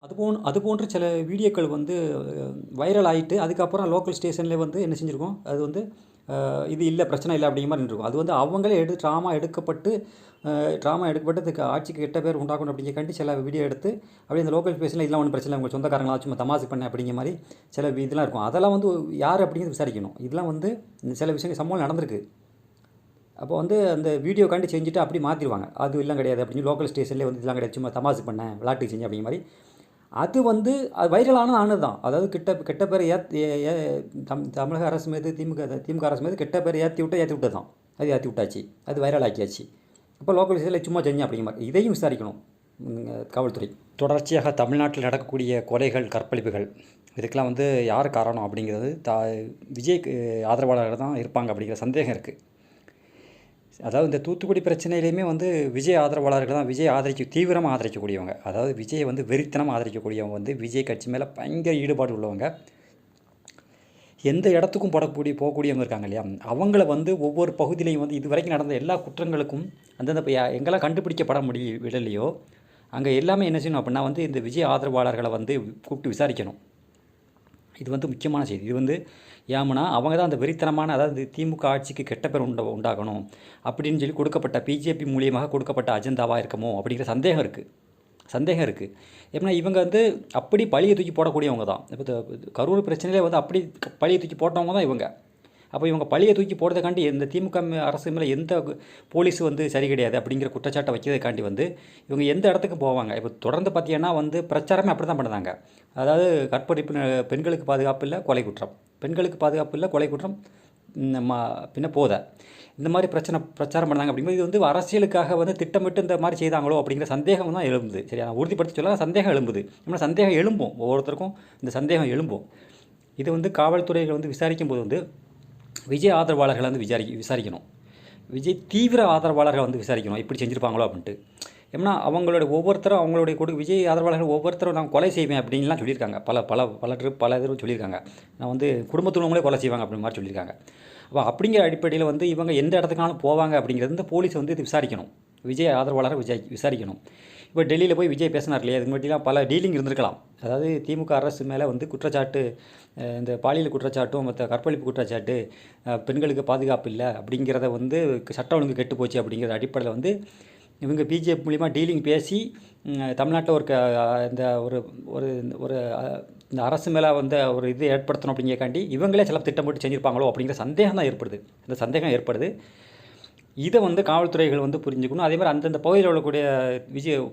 அதுபோன்ற சில வீடியோக்கள் வந்து வைரல் ஆயிட்டு, அதுக்கப்புறம் லோக்கல் ஸ்டேஷன்லேயே வந்து என்ன செஞ்சுருக்கும், அது வந்து இது இல்ல, பிரச்சனை இல்ல அப்படிங்கிற மாரி நின்றுருக்கும். அது வந்து அவங்களே ட்ராமா எடுக்கப்பட்டு அதுக்கு ஆட்சிக்கு கெட்ட பேர் உண்டாக்கணும் அப்படிங்கிறக்காண்டி சில வீடியோ எடுத்து, அப்படியே இந்த லோக்கல் ஸ்டேஷன்ல இதெல்லாம் ஒண்ணும் பிரச்சனை இல்ல, உங்க சொந்தக்காரங்களா சும்மா தமாஷுக்கு பண்ணேன் அப்படிங்கிற மாரி சில இதெல்லாம் இருக்கும். அதெல்லாம் வந்து யார் அப்படிங்கிறது விசாரிக்கணும். இதெல்லாம் வந்து சில விஷயங்கள் சம்பவம் நடந்திருக்கு. அப்போ வந்து அந்த வீடியோக்காண்டி செஞ்சுட்டு அப்படி மாற்றிடுவாங்க. அது எல்லாம் கிடையாது அப்படின்னு லோக்கல் ஸ்டேஷன்லேயே வந்து இதெல்லாம் கிடையாது, சும்மா தமாஷுக்கு பண்ணேன், விளையாட்டுக்கு செஞ்சேன் அப்படிங்கிற மாரி. அது வந்து அது வைரலானது ஆனது தான். அதாவது கெட்ட பேரை தமிழக அரசு மீது திமுக அரசு மீது கெட்ட பேரை ஏற்றி விட்டது தான். அது ஏற்றி விட்டாச்சு, அது வைரல் ஆக்கியாச்சு. அப்போ லோக்கல் விஷயத்தில் சும்மா செஞ்சேன் அப்படிங்கிற மாதிரி இதையும் விசாரிக்கணும் காவல்துறை. தொடர்ச்சியாக தமிழ்நாட்டில் நடக்கக்கூடிய கொலைகள், கற்பழிப்புகள் இதுக்கெல்லாம் வந்து யார் காரணம் அப்படிங்கிறது விஜய் ஆதரவாளர்கள் தான் இருப்பாங்க அப்படிங்கிற சந்தேகம் இருக்குது. அதாவது இந்த தூத்துக்குடி பிரச்சனையிலையுமே வந்து விஜய் ஆதரவாளர்கள் தான், விஜய் தீவிரமாக ஆதரிக்கக்கூடியவங்க. அதாவது விஜயை வந்து வெறித்தனமாக ஆதரிக்கக்கூடியவங்க வந்து விஜய் கட்சி மேலே பயங்கர ஈடுபாடு உள்ளவங்க. எந்த இடத்துக்கும் போகக்கூடியவங்க இருக்காங்க இல்லையா, அவங்கள வந்து ஒவ்வொரு பகுதியிலையும் வந்து இது வரைக்கும் நடந்த எல்லா குற்றங்களுக்கும் அந்தந்த எங்கெல்லாம் கண்டுபிடிக்கப்பட விடலையோ அங்கே எல்லாமே என்ன செய்யணும் அப்படின்னா வந்து இந்த விஜய் ஆதரவாளர்களை வந்து கூப்பிட்டு விசாரிக்கணும். இது வந்து முக்கியமான செய்தி. இது வந்து ஏமுன்னா அவங்க தான் அந்த வெறித்தனமான, அதாவது திமுக ஆட்சிக்கு கெட்ட பேர் உண்டாகணும் அப்படின்னு சொல்லி கொடுக்கப்பட்ட பிஜேபி மூலியமாக கொடுக்கப்பட்ட அஜெண்டாவாக இருக்குமோ அப்படிங்கிற சந்தேகம் இருக்குது. எப்படின்னா இவங்க வந்து அப்படி பழியை தூக்கி போடக்கூடியவங்க தான். இப்போ கரூர் பிரச்சனையிலே வந்து அப்படி பழியை தூக்கி போட்டவங்க தான் இவங்க. அப்போ இவங்க பழியை தூக்கி போடுறதுக்காண்டி இந்த திமுக அரசு மேலே எந்த போலீஸ் வந்து சரி கிடையாது அப்படிங்கிற குற்றச்சாட்டை வைக்கிறதுக்காண்டி வந்து இவங்க எந்த இடத்துக்கு போவாங்க. இப்போ தொடர்ந்து பார்த்தீங்கன்னா வந்து பிரச்சாரமே அப்படி தான் பண்ணுறாங்க. அதாவது கற்பழிப்பு, பெண்களுக்கு பாதுகாப்பு இல்லை, கொலை குற்றம், பெண்களுக்கு பாதுகாப்பு இல்லை, கொலை குற்றம், பின்ன இந்த மாதிரி பிரச்சாரம் பண்ணாங்க. அப்படிங்கும்போது இது வந்து அரசியலுக்காக வந்து திட்டமிட்டு இந்த மாதிரி செய்தாங்களோ அப்படிங்கிற சந்தேகம் தான் எழும்புது. சரியா, உறுதிப்படுத்தி சொல்ல சந்தேகம் எழும்புது. நம்ம சந்தேகம் எழும்பும், ஒவ்வொருத்தருக்கும் இந்த சந்தேகம் எழும்பும். இது வந்து காவல்துறைகள் வந்து விசாரிக்கும் போது வந்து விஜய் ஆதரவாளர்களை வந்து விசாரிக்கணும். விஜய் தீவிர ஆதரவாளர்களை வந்து விசாரிக்கணும், இப்படி செஞ்சுருப்பாங்களோ அப்படின்ட்டு. ஏன்னா அவங்களுடைய விஜய் ஆதரவாளர்கள் ஒவ்வொருத்தரும் நான் கொலை செய்வேன் அப்படின்லாம் சொல்லியிருக்காங்க. பல தடவை சொல்லியிருக்காங்க. நான் வந்து குடும்பத்துள்ளவங்களே கொலை செய்வாங்க அப்படின்ற மாதிரி சொல்லியிருக்காங்க. அப்போ அப்படிங்கிற அடிப்படையில் வந்து இவங்க எந்த இடத்துக்காலும் போவாங்க அப்படிங்கிறது இந்த போலீஸ் வந்து இது விசாரிக்கணும். விஜய் ஆதரவாளரை விசாரிக்கணும். இப்போ டெல்லியில் போய் விஜய் பேசினார் இல்லையா, அதுக்கு முன்னாடிலாம் பல டீலிங் இருந்திருக்கலாம். அதாவது திமுக அரசு மேலே வந்து குற்றச்சாட்டு, இந்த பாலியல் குற்றச்சாட்டும் மற்ற கற்பழிப்பு குற்றச்சாட்டு, பெண்களுக்கு பாதுகாப்பு இல்லை அப்படிங்கிறத வந்து சட்டம் ஒழுங்கு கெட்டு போச்சு அப்படிங்கிற அடிப்படையில் வந்து இவங்க பிஜேபி மூலிமா டீலிங் பேசி தமிழ்நாட்டில் இந்த இந்த அரசு மேலே வந்து ஒரு இது ஏற்படுத்தணும் அப்படிங்கிறக்காண்டி இவங்களே சில திட்டம் போட்டு செஞ்சுருப்பாங்களோ அப்படிங்கிற சந்தேகம் தான் ஏற்படுது. இந்த சந்தேகம் ஏற்படுது. இதை வந்து காவல்துறைகள் வந்து புரிஞ்சுக்கணும். அதே மாதிரி அந்தந்த பகுதியில் உள்ளக்கூடிய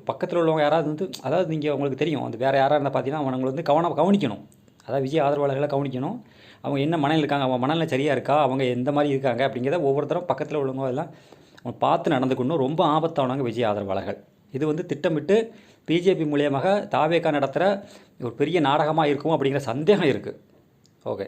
பக்கத்தில் உள்ளவங்க யாராவது வந்து, அதாவது நீங்கள் உங்களுக்கு தெரியும், அந்த வேறு யாராக இருந்தால் பார்த்தீங்கன்னா அவங்களை வந்து கவனிக்கணும். அதாவது விஜய் ஆதரவாளர்களை கவனிக்கணும். அவங்க என்ன மனநிலை இருக்காங்க, அவங்க மனநிலை சரியாக இருக்கா, அவங்க எந்த மாதிரி இருக்காங்க அப்படிங்கிறத ஒவ்வொருத்தரும் பக்கத்தில் உள்ளவங்க எல்லாம் அவங்க பார்த்து நடந்துக்கணும். ரொம்ப ஆபத்தானவங்க விஜய் ஆதரவாளர்கள். இது வந்து திட்டமிட்டு பிஜேபி மூலியமாக தாவேக்கா நடத்துகிற ஒரு பெரிய நாடகமாக இருக்கும் அப்படிங்கிற சந்தேகம் இருக்குது. ஓகே.